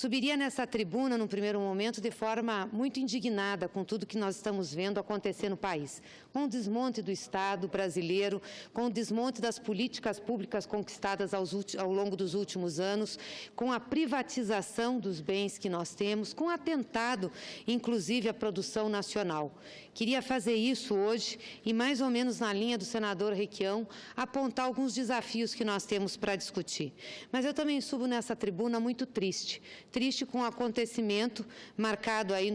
Subiria nessa tribuna, num primeiro momento, de forma muito indignada com tudo que nós estamos vendo acontecer no país, com o desmonte do Estado brasileiro, com o desmonte das políticas públicas conquistadas ao longo dos últimos anos, com a privatização dos bens que nós temos, com atentado, inclusive, à produção nacional. Queria fazer isso hoje e, mais ou menos na linha do senador Requião, apontar alguns desafios que nós temos para discutir. Mas eu também subo nessa tribuna muito triste com o acontecimento marcado aí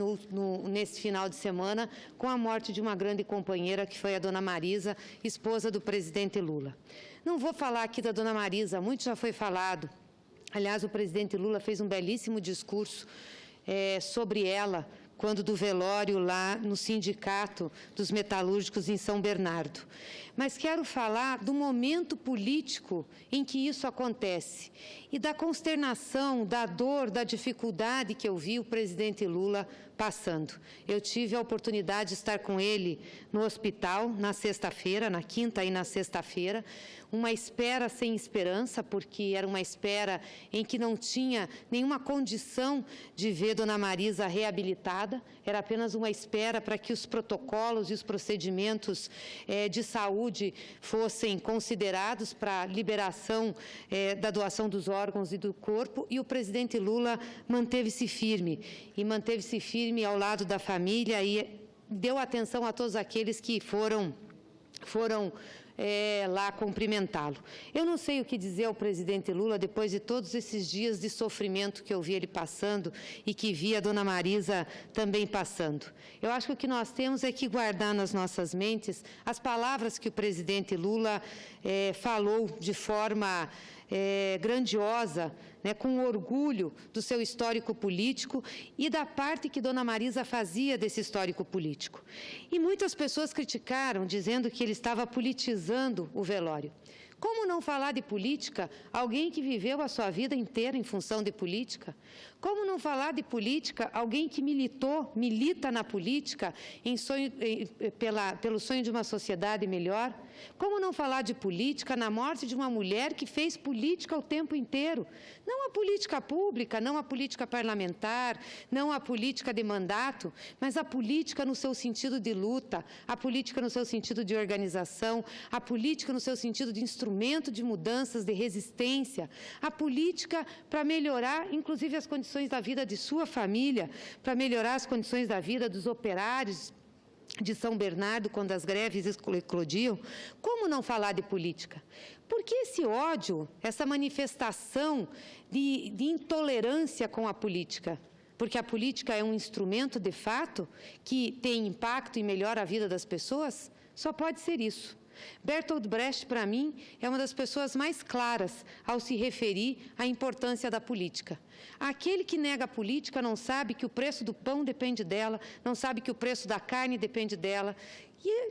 nesse final de semana com a morte de uma grande companheira que foi a dona Marisa, esposa do presidente Lula. Não vou falar aqui da dona Marisa, muito já foi falado. Aliás, o presidente Lula fez um belíssimo discurso sobre ela, quando do velório lá no Sindicato dos Metalúrgicos em São Bernardo. Mas quero falar do momento político em que isso acontece e da consternação, da dor, da dificuldade que eu vi o presidente Lula passando. Eu tive a oportunidade de estar com ele no hospital na sexta-feira, na quinta e na sexta-feira, uma espera sem esperança, porque era uma espera em que não tinha nenhuma condição de ver dona Marisa reabilitada, era apenas uma espera para que os protocolos e os procedimentos de saúde fossem considerados para a liberação da doação dos órgãos e do corpo, e o presidente Lula manteve-se firme, ao lado da família e deu atenção a todos aqueles que foram lá cumprimentá-lo. Eu não sei o que dizer ao presidente Lula depois de todos esses dias de sofrimento que eu vi ele passando e que vi a dona Marisa também passando. Eu acho que o que nós temos é que guardar nas nossas mentes as palavras que o presidente Lula falou de forma grandiosa, com orgulho do seu histórico político e da parte que dona Marisa fazia desse histórico político. E muitas pessoas criticaram, dizendo que ele estava politizando o velório. Como não falar de política, alguém que viveu a sua vida inteira em função de política? Como não falar de política, alguém que milita na política pelo sonho de uma sociedade melhor? Como não falar de política na morte de uma mulher que fez política o tempo inteiro? Não a política pública, não a política parlamentar, não a política de mandato, mas a política no seu sentido de luta, a política no seu sentido de organização, a política no seu sentido de instrumento de mudanças, de resistência, a política para melhorar, inclusive, as condições da vida de sua família, para melhorar as condições da vida dos operários de São Bernardo, quando as greves eclodiam. Como não falar de política? Porque esse ódio, essa manifestação de intolerância com a política, porque a política é um instrumento, de fato, que tem impacto e melhora a vida das pessoas, só pode ser isso. Bertolt Brecht, para mim, é uma das pessoas mais claras ao se referir à importância da política. Aquele que nega a política não sabe que o preço do pão depende dela, não sabe que o preço da carne depende dela,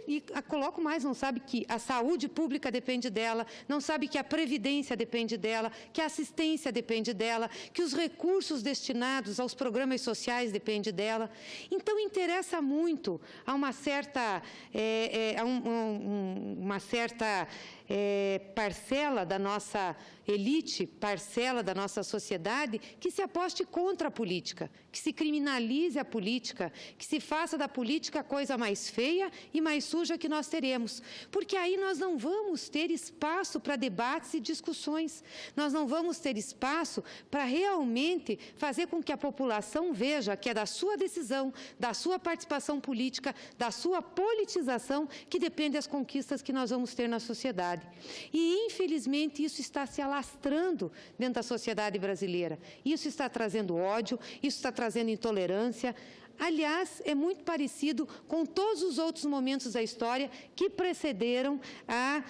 e coloco mais, não sabe que a saúde pública depende dela, não sabe que a previdência depende dela, que a assistência depende dela, que os recursos destinados aos programas sociais dependem dela. Então, interessa muito a uma certa, parcela da nossa elite, parcela da nossa sociedade, que se aposte contra a política, que se criminalize a política, que se faça da política a coisa mais feia e mais suja que nós teremos, porque aí nós não vamos ter espaço para debates e discussões, nós não vamos ter espaço para realmente fazer com que a população veja que é da sua decisão, da sua participação política, da sua politização que dependem as conquistas que nós vamos ter na sociedade. E, infelizmente, isso está se alastrando dentro da sociedade brasileira. Isso está trazendo ódio, isso está trazendo intolerância. Aliás, é muito parecido com todos os outros momentos da história que precederam a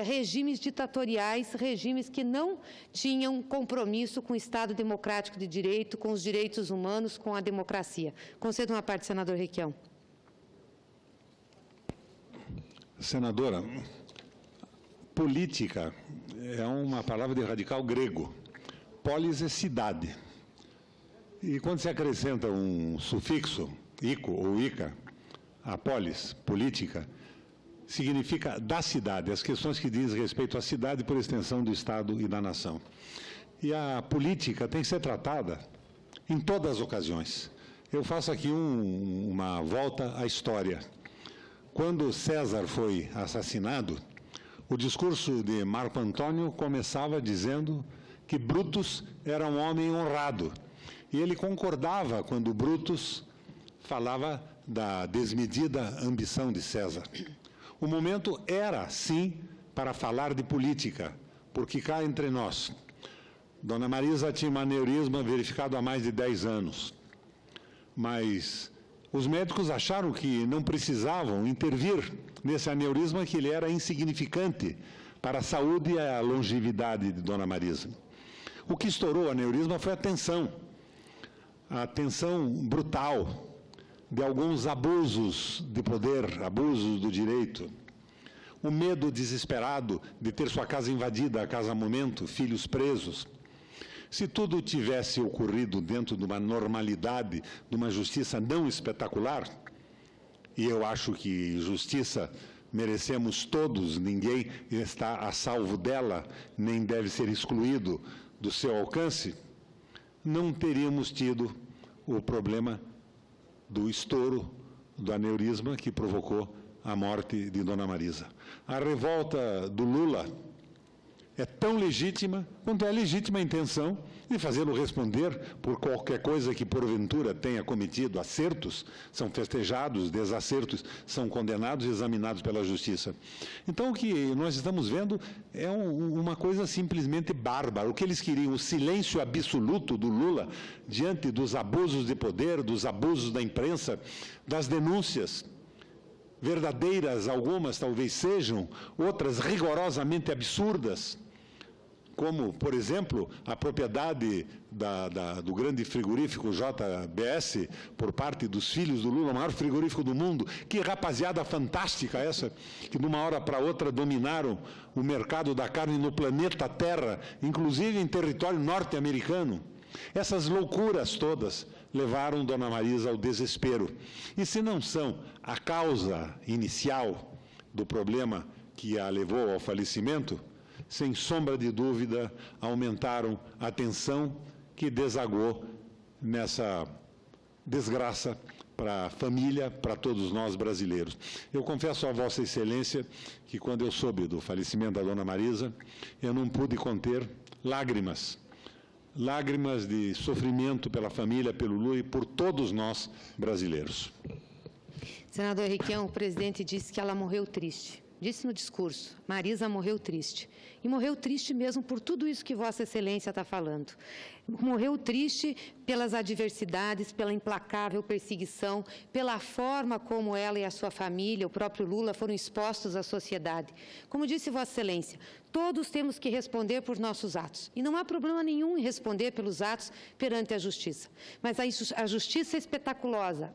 regimes ditatoriais, regimes que não tinham compromisso com o Estado democrático de direito, com os direitos humanos, com a democracia. Concedo uma parte, senador Requião. Senadora, política é uma palavra de radical grego. Polis é cidade. E quando se acrescenta um sufixo, ico ou ica, a polis, política, significa da cidade, as questões que dizem respeito à cidade por extensão do Estado e da nação. E a política tem que ser tratada em todas as ocasiões. Eu faço aqui uma volta à história. Quando César foi assassinado, o discurso de Marco Antônio começava dizendo que Brutus era um homem honrado. E ele concordava quando Brutus falava da desmedida ambição de César. O momento era, sim, para falar de política, porque cá entre nós, Dona Marisa tinha um aneurisma verificado há mais de 10 anos, mas os médicos acharam que não precisavam intervir nesse aneurisma, que ele era insignificante para a saúde e a longevidade de Dona Marisa. O que estourou o aneurisma foi a tensão brutal de alguns abusos de poder, abusos do direito, o medo desesperado de ter sua casa invadida a cada momento, filhos presos. Se tudo tivesse ocorrido dentro de uma normalidade, de uma justiça não espetacular, e eu acho que justiça merecemos todos, ninguém está a salvo dela, nem deve ser excluído do seu alcance, não teríamos tido o problema do estouro do aneurisma que provocou a morte de Dona Marisa. A revolta do Lula é tão legítima quanto é a legítima intenção de fazê-lo responder por qualquer coisa que porventura tenha cometido. Acertos são festejados, desacertos são condenados e examinados pela justiça. Então, o que nós estamos vendo é uma coisa simplesmente bárbara. O que eles queriam, o silêncio absoluto do Lula diante dos abusos de poder, dos abusos da imprensa, das denúncias verdadeiras, algumas talvez sejam, outras rigorosamente absurdas, como, por exemplo, a propriedade do grande frigorífico JBS por parte dos filhos do Lula, o maior frigorífico do mundo. Que rapaziada fantástica essa, que de uma hora para outra dominaram o mercado da carne no planeta Terra, inclusive em território norte-americano. Essas loucuras todas levaram Dona Marisa ao desespero. E se não são a causa inicial do problema que a levou ao falecimento, sem sombra de dúvida, aumentaram a tensão que desagou nessa desgraça para a família, para todos nós brasileiros. Eu confesso a Vossa Excelência que, quando eu soube do falecimento da Dona Marisa, eu não pude conter lágrimas de sofrimento pela família, pelo Lula e por todos nós brasileiros. Senador Requião, o presidente disse que ela morreu triste. Disse no discurso, Marisa morreu triste. E morreu triste mesmo por tudo isso que Vossa Excelência está falando. Morreu triste pelas adversidades, pela implacável perseguição, pela forma como ela e a sua família, o próprio Lula, foram expostos à sociedade. Como disse Vossa Excelência, todos temos que responder por nossos atos. E não há problema nenhum em responder pelos atos perante a justiça. Mas a justiça espetaculosa,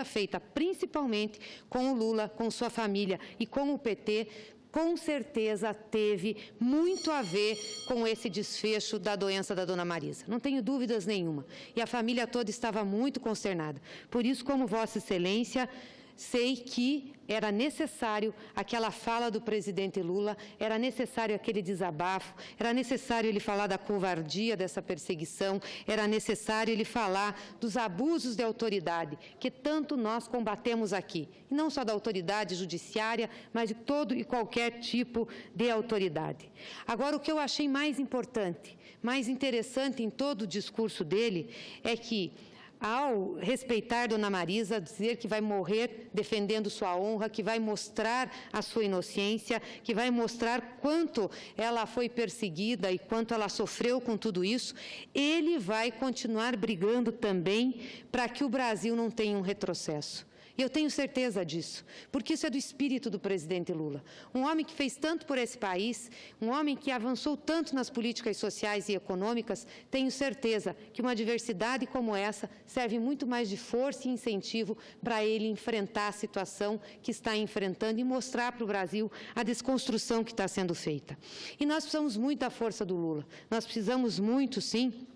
feita principalmente com o Lula, com sua família e com o PT, com certeza teve muito a ver com esse desfecho da doença da Dona Marisa. Não tenho dúvidas nenhuma. E a família toda estava muito consternada. Por isso, como Vossa Excelência, sei que era necessário aquela fala do presidente Lula, era necessário aquele desabafo, era necessário ele falar da covardia dessa perseguição, era necessário ele falar dos abusos de autoridade que tanto nós combatemos aqui. E não só da autoridade judiciária, mas de todo e qualquer tipo de autoridade. Agora, o que eu achei mais importante, mais interessante em todo o discurso dele é que, ao respeitar Dona Marisa, dizer que vai morrer defendendo sua honra, que vai mostrar a sua inocência, que vai mostrar quanto ela foi perseguida e quanto ela sofreu com tudo isso, ele vai continuar brigando também para que o Brasil não tenha um retrocesso. E eu tenho certeza disso, porque isso é do espírito do presidente Lula. Um homem que fez tanto por esse país, um homem que avançou tanto nas políticas sociais e econômicas, tenho certeza que uma adversidade como essa serve muito mais de força e incentivo para ele enfrentar a situação que está enfrentando e mostrar para o Brasil a desconstrução que está sendo feita. E nós precisamos muito da força do Lula. Nós precisamos muito, sim,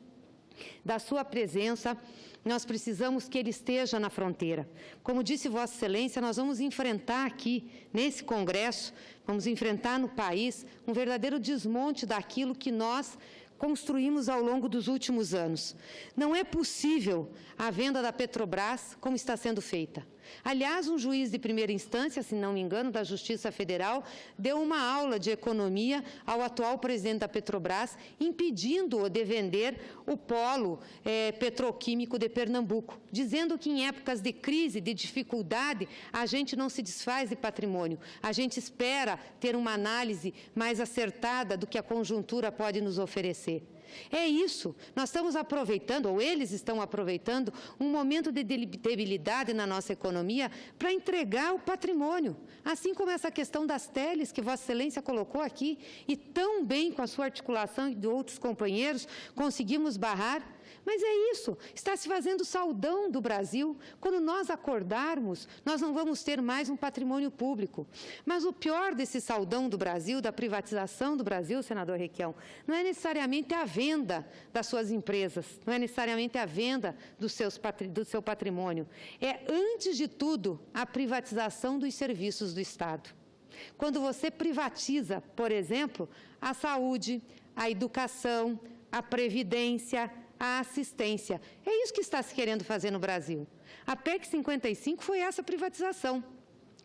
da sua presença, nós precisamos que ele esteja na fronteira. Como disse Vossa Excelência, nós vamos enfrentar aqui, nesse Congresso, vamos enfrentar no país um verdadeiro desmonte daquilo que nós construímos ao longo dos últimos anos. Não é possível a venda da Petrobras como está sendo feita. Aliás, um juiz de primeira instância, se não me engano, da Justiça Federal, deu uma aula de economia ao atual presidente da Petrobras, impedindo-o de vender o polo petroquímico de Pernambuco, dizendo que em épocas de crise, de dificuldade, a gente não se desfaz de patrimônio, a gente espera ter uma análise mais acertada do que a conjuntura pode nos oferecer. É isso, nós estamos aproveitando, ou eles estão aproveitando, um momento de debilidade na nossa economia para entregar o patrimônio, assim como essa questão das teles que Vossa Excelência colocou aqui, e tão bem com a sua articulação e de outros companheiros conseguimos barrar. Mas é isso, está se fazendo saldão do Brasil. Quando nós acordarmos, nós não vamos ter mais um patrimônio público. Mas o pior desse saldão do Brasil, da privatização do Brasil, senador Requião, não é necessariamente a venda das suas empresas, não é necessariamente a venda do seu patrimônio. É, antes de tudo, a privatização dos serviços do Estado. Quando você privatiza, por exemplo, a saúde, a educação, a previdência, a assistência. É isso que está se querendo fazer no Brasil. A PEC 55 foi essa privatização.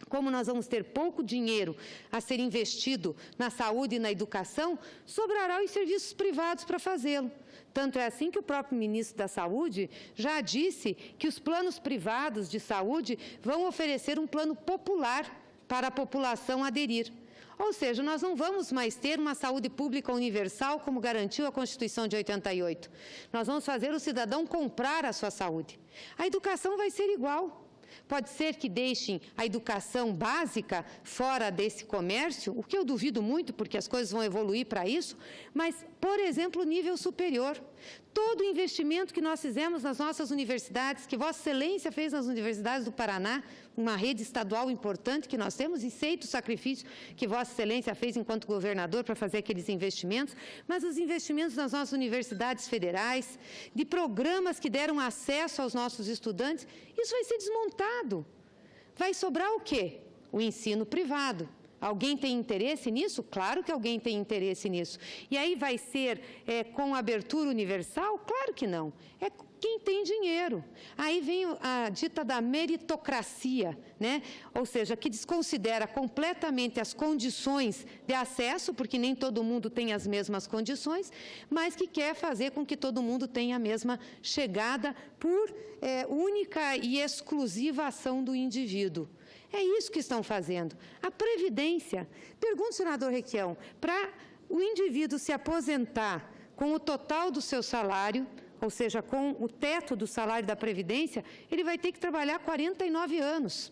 Como nós vamos ter pouco dinheiro a ser investido na saúde e na educação, sobrará os serviços privados para fazê-lo. Tanto é assim que o próprio ministro da Saúde já disse que os planos privados de saúde vão oferecer um plano popular para a população aderir. Ou seja, nós não vamos mais ter uma saúde pública universal como garantiu a Constituição de 88. Nós vamos fazer o cidadão comprar a sua saúde. A educação vai ser igual. Pode ser que deixem a educação básica fora desse comércio, o que eu duvido muito, porque as coisas vão evoluir para isso, mas, por exemplo, o nível superior. Todo o investimento que nós fizemos nas nossas universidades, que Vossa Excelência fez nas universidades do Paraná, uma rede estadual importante que nós temos, e sei do sacrifício que Vossa Excelência fez enquanto governador para fazer aqueles investimentos, mas os investimentos nas nossas universidades federais, de programas que deram acesso aos nossos estudantes, isso vai ser desmontado. Vai sobrar o quê? O ensino privado. Alguém tem interesse nisso? Claro que alguém tem interesse nisso. E aí vai ser com abertura universal? Claro que não. É quem tem dinheiro. Aí vem a dita da meritocracia, né? Ou seja, que desconsidera completamente as condições de acesso, porque nem todo mundo tem as mesmas condições, mas que quer fazer com que todo mundo tenha a mesma chegada por única e exclusiva ação do indivíduo. É isso que estão fazendo. A Previdência, pergunto, senador Requião, para o indivíduo se aposentar com o total do seu salário, ou seja, com o teto do salário da Previdência, ele vai ter que trabalhar 49 anos.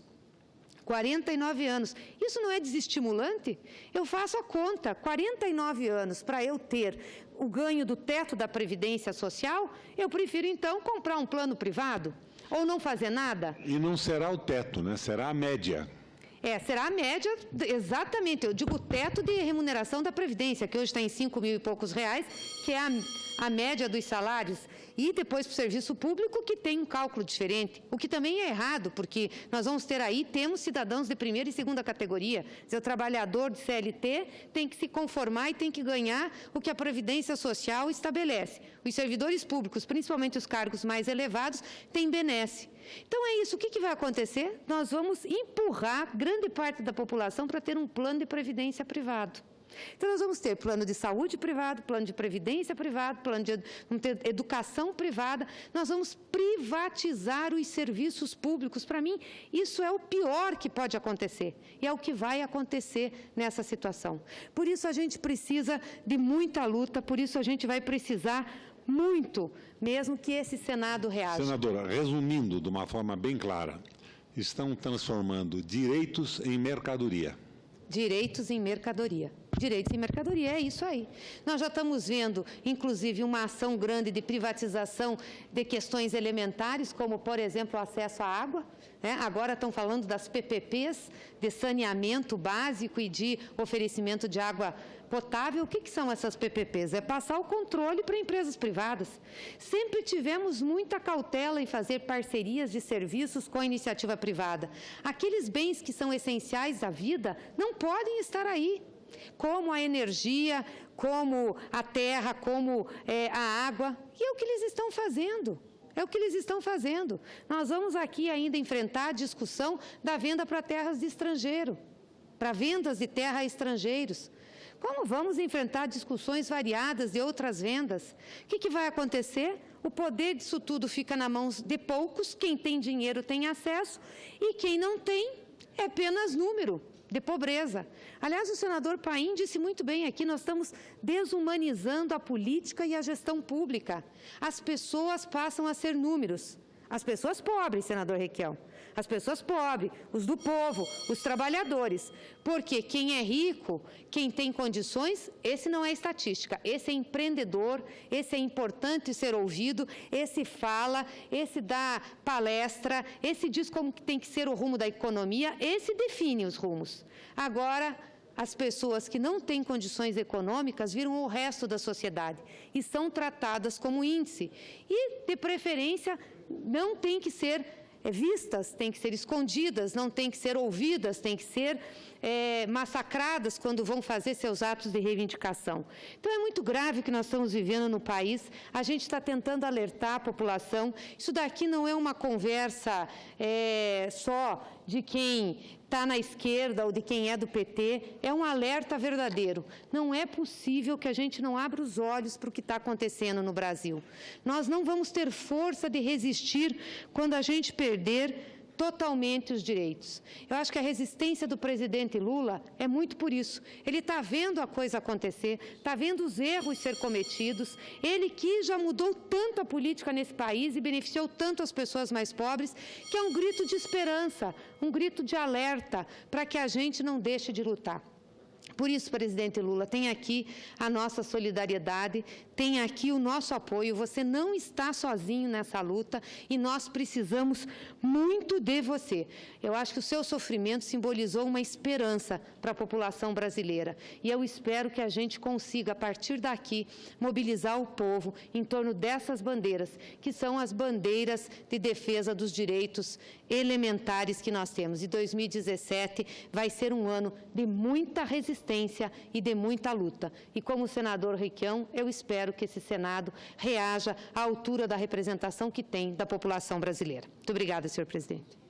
49 anos. Isso não é desestimulante? Eu faço a conta, 49 anos para eu ter o ganho do teto da Previdência Social, eu prefiro então comprar um plano privado ou não fazer nada. E não será o teto, né? Será a média. Será a média, exatamente, eu digo o teto de remuneração da Previdência, que hoje está em 5 mil e poucos reais, que é a média dos salários, e depois para o serviço público, que tem um cálculo diferente, o que também é errado, porque nós vamos ter aí, temos cidadãos de primeira e segunda categoria, o trabalhador de CLT tem que se conformar e tem que ganhar o que a Previdência Social estabelece. Os servidores públicos, principalmente os cargos mais elevados, têm benesse. Então é isso, o que vai acontecer? Nós vamos empurrar grande parte da população para ter um plano de previdência privado. Então nós vamos ter plano de saúde privado, plano de previdência privado, plano de educação privada, nós vamos privatizar os serviços públicos. Para mim, isso é o pior que pode acontecer e é o que vai acontecer nessa situação. Por isso a gente precisa de muita luta, por isso a gente vai precisar muito, mesmo que esse Senado reaja. Senadora, resumindo de uma forma bem clara, estão transformando direitos em mercadoria. Direitos em mercadoria. Direitos e mercadoria, é isso aí. Nós já estamos vendo, inclusive, uma ação grande de privatização de questões elementares, como, por exemplo, o acesso à água. Agora estão falando das PPPs, de saneamento básico e de oferecimento de água potável. O que são essas PPPs? É passar o controle para empresas privadas. Sempre tivemos muita cautela em fazer parcerias de serviços com a iniciativa privada. Aqueles bens que são essenciais à vida não podem estar aí, como a energia, como a terra, como a água. E é o que eles estão fazendo. É o que eles estão fazendo. Nós vamos aqui ainda enfrentar a discussão da venda para terras de estrangeiro, para vendas de terra a estrangeiros. Como vamos enfrentar discussões variadas de outras vendas? O que vai acontecer? O poder disso tudo fica nas mãos de poucos, quem tem dinheiro tem acesso, e quem não tem é apenas número de pobreza. Aliás, o senador Paim disse muito bem aqui, nós estamos desumanizando a política e a gestão pública. As pessoas passam a ser números. As pessoas pobres, senador Requião, as pessoas pobres, os do povo, os trabalhadores. Porque quem é rico, quem tem condições, esse não é estatística, esse é empreendedor, esse é importante ser ouvido, esse fala, esse dá palestra, esse diz como tem que ser o rumo da economia, esse define os rumos. Agora, as pessoas que não têm condições econômicas viram o resto da sociedade e são tratadas como índice. E, de preferência, não tem que ser vistas, tem que ser escondidas, não tem que ser ouvidas, tem que ser massacradas quando vão fazer seus atos de reivindicação. Então, é muito grave o que nós estamos vivendo no país, a gente está tentando alertar a população, isso daqui não é uma conversa só de quem está na esquerda ou de quem é do PT, é um alerta verdadeiro. Não é possível que a gente não abra os olhos para o que está acontecendo no Brasil. Nós não vamos ter força de resistir quando a gente perder totalmente os direitos. Eu acho que a resistência do presidente Lula é muito por isso. Ele está vendo a coisa acontecer, está vendo os erros ser cometidos, ele que já mudou tanto a política nesse país e beneficiou tanto as pessoas mais pobres, que é um grito de esperança, um grito de alerta para que a gente não deixe de lutar. Por isso, presidente Lula, tem aqui a nossa solidariedade, tem aqui o nosso apoio, você não está sozinho nessa luta e nós precisamos muito de você. Eu acho que o seu sofrimento simbolizou uma esperança para a população brasileira e eu espero que a gente consiga, a partir daqui, mobilizar o povo em torno dessas bandeiras, que são as bandeiras de defesa dos direitos elementares que nós temos. E 2017 vai ser um ano de muita resistência e de muita luta. E como senador Requião, eu espero que esse Senado reaja à altura da representação que tem da população brasileira. Muito obrigada, senhor presidente.